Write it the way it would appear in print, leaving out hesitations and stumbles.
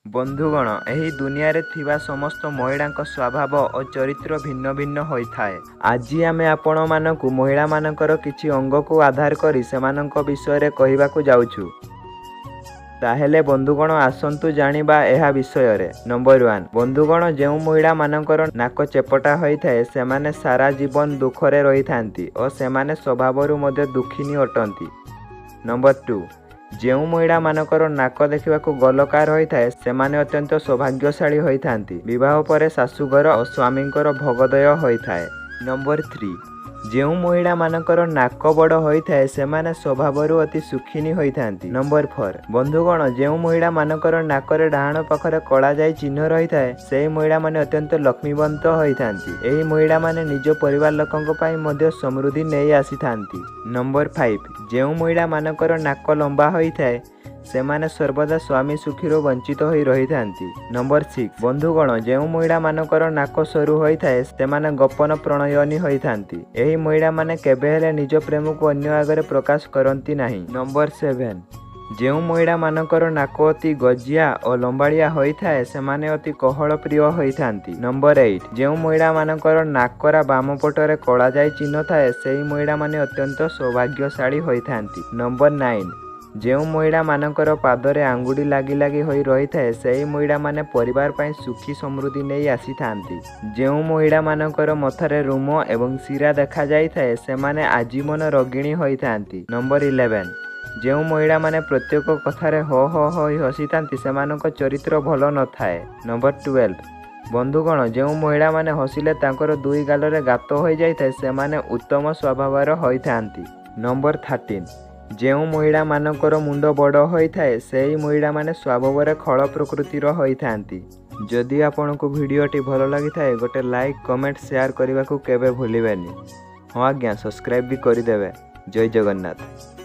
बंधुगण एही दुनिया रे थिबा समस्त महिलांक स्वभाव और चरित्र भिन्न भिन्न होइथाए। आज आमे आपण मानकु महिला मानकर किछि अंग को आधार करी सेमानंक विषय रे कहिबाकु जाउछु। ताहेले बंधुगण आसंतु जानिबा एहा विषय रे। नंबर 1 बंधुगण जेउ महिला मानकर नाक चेपटा होइथाए सेमाने सारा जीवन दुखरे रहिथांती और सेमाने स्वभावरु मध्ये दुखिनी अटंती। नंबर 2 जेउ महिला मानकर नाक देखिबाकु गलकार होइथाए सेमाने अत्यंत सौभाग्यशाली होइथांती। विवाह परे शाशुघर और स्वामींकर भोगदय होइथाए। नंबर 3 जेउ महिला मानकर नाक बड़ होइथाए सेमाने स्वभावरु अति सुखिनी होइथांती। नंबर 4 बंधुगण जेउ महिला मानकर नाकरे डाहाण पाखरे कला जाई चिन्ह रहिथाए सेही महिला माने अत्यंत लक्ष्मीवंत होइथांती। एही महिला माने निज परिवार लोकंक पई मध्ये समृद्धि नेई आसीथांती। नंबर 5 जेउ महिला मानकर नाक लंबा होइथाए सेमाने सर्वदा स्वामी सुखीरो वंचित होई रहिथांती। नंबर 6 बंधुगण जेउ महिला मानकर नाक सरू होइथाए सेमाने गोपन प्रणयनी होइथांती। एही महिला माने केबे हेले निज प्रेम को अन्य आगरे प्रकाश करंती नाही। नंबर 7 जेउ महिला मानकर नाक अति गजिया और लंबाड़िया होइथाए सेमाने अति कहल प्रिय होइथांती। नंबर 8 जेउ महिला मानकर नाकरा बाम पटरे कला जाई चिन्ह थाए सेही महिला माने अत्यंत सौभाग्यशाली होइथांती। नंबर 9 जेउ महिला मानकर पादरे आंगुड़ी लागी लागी होई रहिथाए सेही महिला माने परिवार पई सुखी समृद्धि नेई आसीथांती। जेउ महिला मानकर मथारे रुम एवं सिरा देखा जाइथाए सेमाने आजीवन रोगिणी होइथांती। नंबर 11 जेउ महिला माने प्रत्येक कथारे हो हो होई हसीथांती सेमानक चरित्र भल न थाए। नंबर 12 बंधुगण जेउ महिला माने हसिले तांकर दुई गालरे गात होई जाइथाए सेमाने उत्तम स्वभावर होइथांती। नंबर 13 जेउ महिला मानकर मुंड बड़ होइथाए सेही महिला माने स्वभावरे खल प्रकृतिर होइथांती। जदि आपनको वीडियोटी भल लागिथाए गोटे लाइक कमेंट शेयर करने को केबे भूलिबेनी। हाँ आज्ञा सब्सक्राइब भी करदेवे। जय जगन्नाथ।